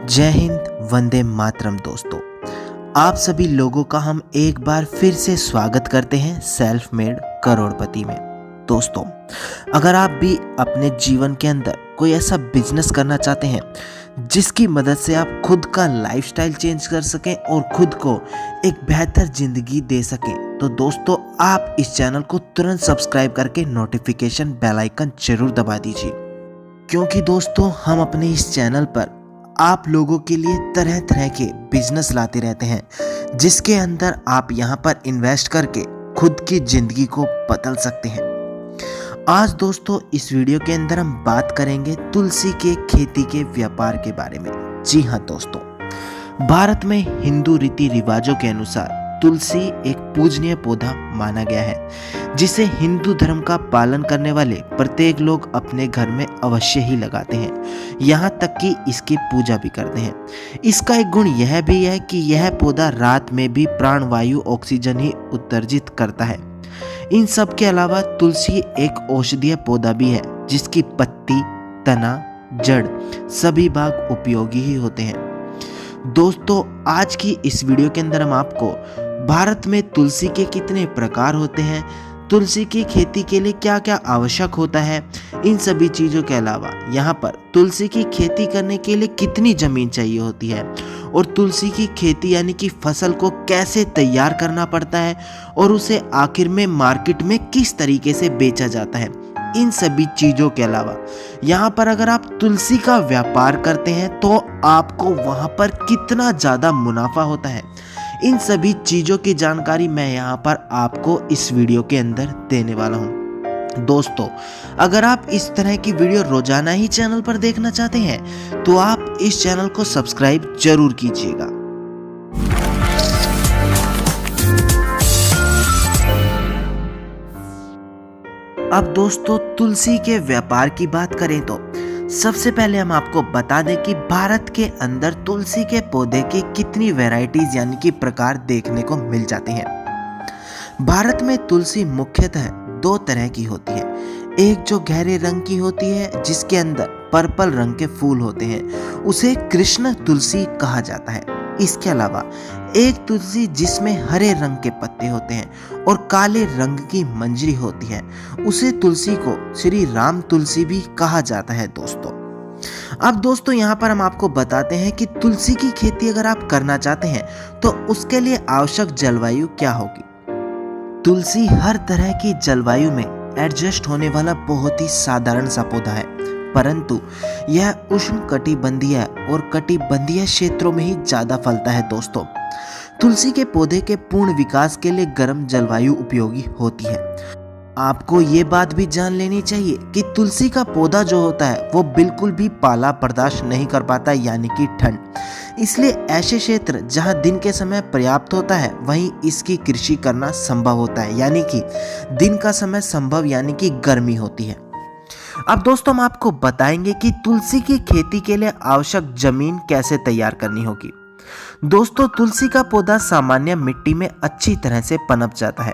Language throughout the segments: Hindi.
जय हिंद, वंदे मातरम दोस्तों। आप सभी लोगों का हम एक बार फिर से स्वागत करते हैं सेल्फ मेड करोड़पति में। दोस्तों, अगर आप भी अपने जीवन के अंदर कोई ऐसा बिजनेस करना चाहते हैं जिसकी मदद से आप खुद का लाइफस्टाइल चेंज कर सकें और खुद को एक बेहतर जिंदगी दे सकें, तो दोस्तों आप इस चैनल को तुरंत सब्सक्राइब करके नोटिफिकेशन बेल आइकन जरूर दबा दीजिए, क्योंकि दोस्तों हम अपने इस चैनल पर आप लोगों के लिए तरह तरह के बिजनेस लाते रहते हैं जिसके अंदर आप यहां पर इन्वेस्ट करके खुद की जिंदगी को बदल सकते हैं। आज दोस्तों इस वीडियो के अंदर हम बात करेंगे तुलसी के खेती के व्यापार के बारे में। जी हाँ दोस्तों, भारत में हिंदू रीति रिवाजों के अनुसार तुलसी एक पूजनीय पौधा माना गया है जिसे हिंदू धर्म का पालन करने वाले प्रत्येक लोग अपने घर में अवश्य ही लगाते हैं, यहाँ तक कि इसकी पूजा भी करते हैं। इसका एक गुण यह भी है कि यह पौधा रात में भी प्राणवायु ऑक्सीजन ही उत्सर्जित करता है। इन सब के अलावा तुलसी एक औषधीय पौधा भी है जिसकी पत्ती, तना, जड़ सभी भाग उपयोगी ही होते हैं। दोस्तों आज की इस वीडियो के अंदर हम आपको भारत में तुलसी के कितने प्रकार होते हैं, तुलसी की खेती के लिए क्या क्या आवश्यक होता है, इन सभी चीज़ों के अलावा यहाँ पर तुलसी की खेती करने के लिए कितनी ज़मीन चाहिए होती है और तुलसी की खेती यानी कि फसल को कैसे तैयार करना पड़ता है और उसे आखिर में मार्केट में किस तरीके से बेचा जाता है, इन सभी चीज़ों के अलावा यहाँ पर अगर आप तुलसी का व्यापार करते हैं तो आपको वहाँ पर कितना ज़्यादा मुनाफा होता है, इन सभी चीज़ों की जानकारी मैं यहाँ पर आपको इस वीडियो के अंदर देने वाला हूँ। दोस्तों अगर आप इस तरह की वीडियो रोजाना ही चैनल पर देखना चाहते हैं तो आप इस चैनल को सब्सक्राइब जरूर कीजिएगा। अब दोस्तों तुलसी के व्यापार की बात करें तो सबसे पहले हम आपको बता दें कि भारत के अंदर तुलसी के पौधे की कितनी वैरायटीज यानी कि प्रकार देखने को मिल जाते हैं। भारत में तुलसी मुख्यतः दो तरह की होती है। एक जो गहरे रंग की होती है जिसके अंदर पर्पल रंग के फूल होते हैं, उसे कृष्ण तुलसी कहा जाता है। इसके अलावा एक तुलसी जिसमें हरे रंग के पत्ते होते हैं और काले रंग की मंजरी होती है, उसे तुलसी को श्री राम तुलसी भी कहा जाता है। दोस्तों अब दोस्तों यहाँ पर हम आपको बताते हैं कि तुलसी की खेती अगर आप करना चाहते हैं तो उसके लिए आवश्यक जलवायु क्या होगी। तुलसी हर तरह की जलवायु में एडजस्ट होने वाला बहुत ही साधारण सा पौधा है, परंतु यह उष्ण कटिबंधीय और कटिबंधीय क्षेत्रों में ही ज्यादा फलता है। दोस्तों तुलसी के पौधे के पूर्ण विकास के लिए गर्म जलवायु उपयोगी होती है। आपको ये बात भी जान लेनी चाहिए कि तुलसी का पौधा जो होता है वो बिल्कुल भी पाला बर्दाश्त नहीं कर पाता यानी कि ठंड, इसलिए ऐसे क्षेत्र जहां दिन के समय पर्याप्त होता है वहीं इसकी कृषि करना संभव होता है, यानी कि दिन का समय संभव यानी कि गर्मी होती है। अब दोस्तों हम आपको बताएंगे कि तुलसी की खेती के लिए आवश्यक जमीन कैसे तैयार करनी होगी। दोस्तों तुलसी का पौधा सामान्य मिट्टी में अच्छी तरह से पनप जाता है।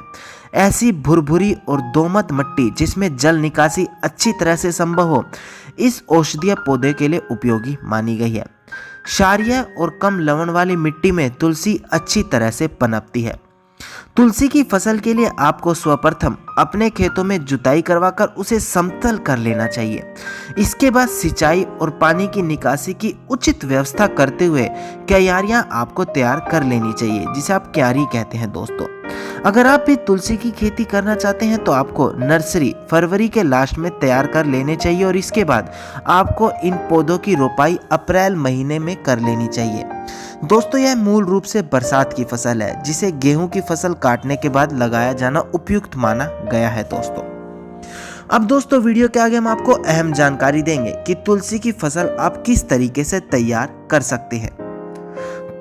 ऐसी भुरभुरी और दोमट मिट्टी जिसमें जल निकासी अच्छी तरह से संभव हो, इस औषधीय पौधे के लिए उपयोगी मानी गई है। क्षारीय और कम लवण वाली मिट्टी में तुलसी अच्छी तरह से पनपती है। तुलसी की फसल के लिए आपको सर्वप्रथम अपने खेतों में जुताई करवाकर उसे समतल कर लेना चाहिए। इसके बाद सिंचाई और पानी की निकासी की उचित व्यवस्था करते हुए क्यारियां आपको तैयार कर लेनी चाहिए, जिसे आप क्यारी कहते हैं। दोस्तों अगर आप भी तुलसी की खेती करना चाहते हैं तो आपको नर्सरी फरवरी के लास्ट में तैयार कर लेने चाहिए और इसके बाद आपको इन पौधों की रोपाई अप्रैल महीने में कर लेनी चाहिए। दोस्तों यह मूल रूप से बरसात की फसल है जिसे गेहूं की फसल काटने के बाद लगाया जाना उपयुक्त माना गया है। दोस्तों अब दोस्तों वीडियो के आगे हम आपको अहम जानकारी देंगे कि तुलसी की फसल आप किस तरीके से तैयार कर सकते हैं।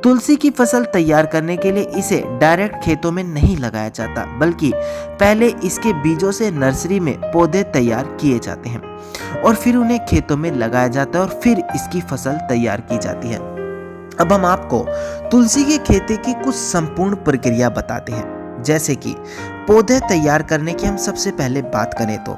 तुलसी की फसल तैयार करने के लिए इसे डायरेक्ट खेतों में नहीं लगाया जाता, बल्कि पहले इसके बीजों से नर्सरी में पौधे तैयार किए जाते हैं और फिर उन्हें खेतों में लगाया जाता है और फिर इसकी फसल तैयार की जाती है। अब हम आपको तुलसी की खेती की कुछ संपूर्ण प्रक्रिया बताते हैं, जैसे कि पौधे तैयार करने की हम सबसे पहले बात करें तो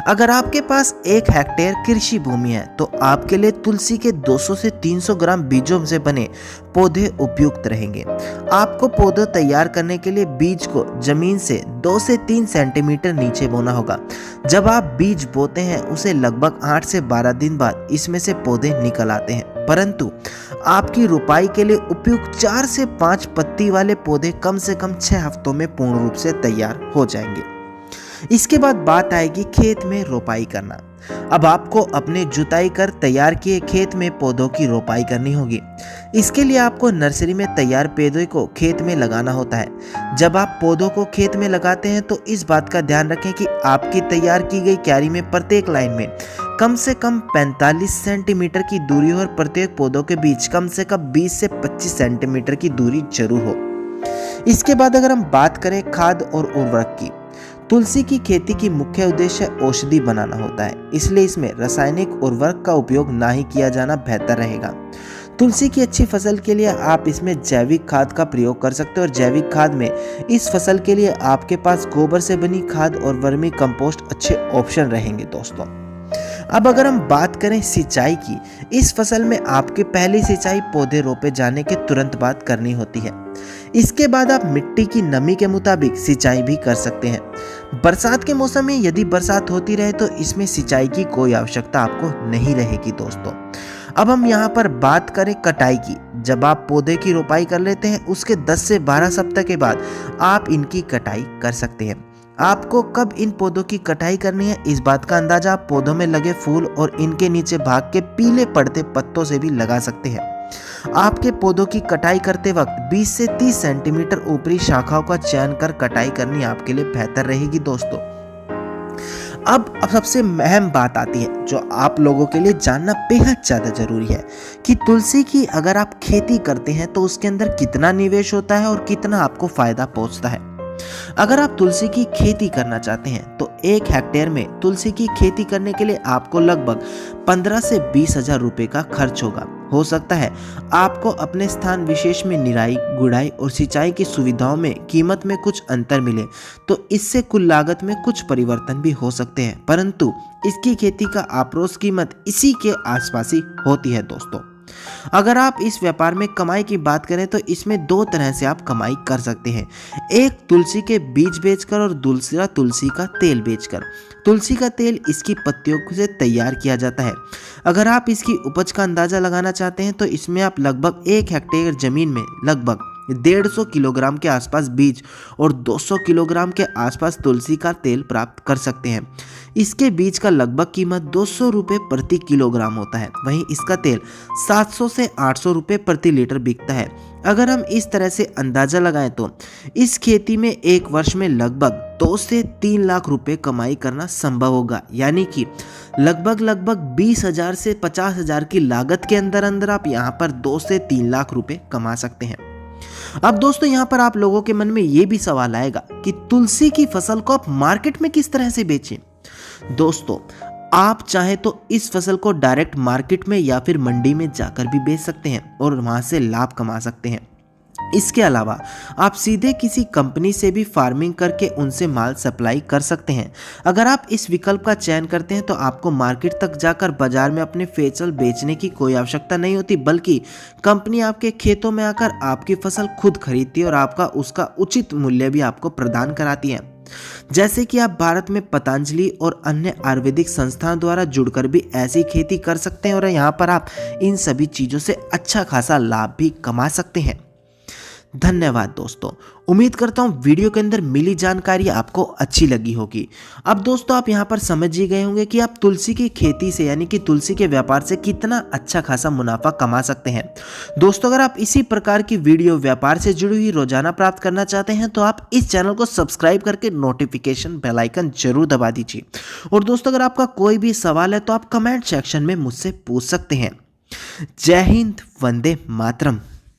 अगर आपके पास 1 हेक्टेयर कृषि भूमि है तो आपके लिए तुलसी के 200 से 300 ग्राम बीजों से बने पौधे उपयुक्त रहेंगे। आपको पौधे तैयार करने के लिए बीज को जमीन से 2 से 3 सेंटीमीटर नीचे बोना होगा। जब आप बीज बोते हैं उसे लगभग 8 से 12 दिन बाद इसमें से पौधे निकल आते हैं, परंतु आपकी रोपाई के लिए उपयुक्त 4 से 5 पत्ती वाले पौधे कम से कम 6 हफ्तों में पूर्ण रूप से तैयार हो जाएंगे। इसके बाद बात आएगी खेत में रोपाई करना। अब आपको अपने जुताई कर तैयार किए खेत में पौधों की रोपाई करनी होगी। इसके लिए आपको नर्सरी में तैयार पौधे को खेत में लगाना होता है। जब आप पौधों को खेत में लगाते हैं तो इस बात का ध्यान रखें कि आपकी तैयार की गई क्यारी में प्रत्येक लाइन में कम से कम 45 सेंटीमीटर की दूरी हो और प्रत्येक पौधों के बीच कम से कम 20 से 25 सेंटीमीटर की दूरी जरूर हो। इसके बाद अगर हम बात करें खाद और उर्वरक की, तुलसी की खेती की मुख्य उद्देश्य औषधि बनाना होता है, इसलिए इसमें रासायनिक उर्वरक का उपयोग ना ही किया जाना बेहतर रहेगा। तुलसी की अच्छी फसल के लिए आप इसमें जैविक खाद का प्रयोग कर सकते हो और जैविक खाद में इस फसल के लिए आपके पास गोबर से बनी खाद और वर्मी कंपोस्ट अच्छे ऑप्शन रहेंगे दोस्तों। अब अगर हम बात करें सिंचाई की, इस फसल में आपकी पहली सिंचाई पौधे रोपे जाने के तुरंत बाद करनी होती है। इसके बाद आप मिट्टी की नमी के मुताबिक सिंचाई भी कर सकते हैं। बरसात के मौसम में यदि बरसात होती रहे तो इसमें सिंचाई की कोई आवश्यकता आपको नहीं रहेगी दोस्तों। अब हम यहाँ पर बात करें कटाई की। जब आप पौधे की रोपाई कर लेते हैं उसके 10 से 12 सप्ताह के बाद आप इनकी कटाई कर सकते हैं। आपको कब इन पौधों की कटाई करनी है इस बात का अंदाजा आप पौधों में लगे फूल और इनके नीचे भाग के पीले पड़ते पत्तों से भी लगा सकते हैं। आपके पौधों की कटाई करते वक्त 20 से 30 सेंटीमीटर ऊपरी शाखाओं का चयन कर कटाई करनी आपके लिए बेहतर रहेगी दोस्तों। अब सबसे अहम बात आती है जो आप लोगों के लिए जानना बेहद ज़्यादा जरूरी है कि तुलसी की अगर आप खेती करते हैं तो उसके अंदर कितना निवेश होता है और कितना आपको फायदा पहुंचता है। अगर आप तुलसी की खेती करना चाहते हैं तो 1 हेक्टेयर में तुलसी की खेती करने के लिए आपको लगभग 15 से 20 हजार रुपए का खर्च होगा। हो सकता है आपको अपने स्थान विशेष में निराई, गुड़ाई और सिंचाई की सुविधाओं में कीमत में कुछ अंतर मिले तो इससे कुल लागत में कुछ परिवर्तन भी हो सकते हैं, परंतु इसकी खेती का आप्रोस कीमत इसी के आसपास ही होती है दोस्तों। अगर आप इस व्यापार में कमाई की बात करें तो इसमें 2 तरह से आप कमाई कर सकते हैं। एक तुलसी के बीज बेचकर और दूसरा तुलसी का तेल बेचकर। तुलसी का तेल इसकी पत्तियों से तैयार किया जाता है। अगर आप इसकी उपज का अंदाजा लगाना चाहते हैं तो इसमें आप लगभग 1 हेक्टेयर जमीन में लगभग 150 किलोग्राम के आसपास बीज और 200 किलोग्राम के आसपास तुलसी का तेल प्राप्त कर सकते हैं। इसके बीज का लगभग कीमत 200 रुपये प्रति किलोग्राम होता है, वहीं इसका तेल 700 से 800 रुपये प्रति लीटर बिकता है। अगर हम इस तरह से अंदाजा लगाएं तो इस खेती में 1 वर्ष में लगभग 2 से 3 लाख रुपए कमाई करना संभव होगा, यानी कि लगभग 20,000 से 50,000 की लागत के अंदर आप यहाँ पर 2 से 3 लाख रुपए कमा सकते हैं। अब दोस्तों यहाँ पर आप लोगों के मन में ये भी सवाल आएगा कि तुलसी की फसल को आप मार्केट में किस तरह से बेचें। दोस्तों आप चाहे तो इस फसल को डायरेक्ट मार्केट में या फिर मंडी में जाकर भी बेच सकते हैं और वहां से लाभ कमा सकते हैं। इसके अलावा आप सीधे किसी कंपनी से भी फार्मिंग करके उनसे माल सप्लाई कर सकते हैं। अगर आप इस विकल्प का चयन करते हैं तो आपको मार्केट तक जाकर बाजार में अपने फसल बेचने की कोई आवश्यकता नहीं होती, बल्कि कंपनी आपके खेतों में आकर आपकी फसल खुद खरीदती है और आपका उसका उचित मूल्य भी आपको प्रदान कराती है। जैसे कि आप भारत में पतंजलि और अन्य आयुर्वेदिक संस्थान द्वारा जुड़कर भी ऐसी खेती कर सकते हैं और यहाँ पर आप इन सभी चीज़ों से अच्छा खासा लाभ भी कमा सकते हैं। धन्यवाद दोस्तों, उम्मीद करता हूँ वीडियो के अंदर मिली जानकारी आपको अच्छी लगी होगी। अब दोस्तों आप यहाँ पर समझ ही गए होंगे कि आप तुलसी की खेती से यानी कि तुलसी के व्यापार से कितना अच्छा खासा मुनाफा कमा सकते हैं। दोस्तों अगर आप इसी प्रकार की वीडियो व्यापार से जुड़ी हुई रोजाना प्राप्त करना चाहते हैं तो आप इस चैनल को सब्सक्राइब करके नोटिफिकेशन बेल आइकन जरूर दबा दीजिए। और दोस्तों अगर आपका कोई भी सवाल है तो आप कमेंट सेक्शन में मुझसे पूछ सकते हैं। जय हिंद, वंदे मातरम।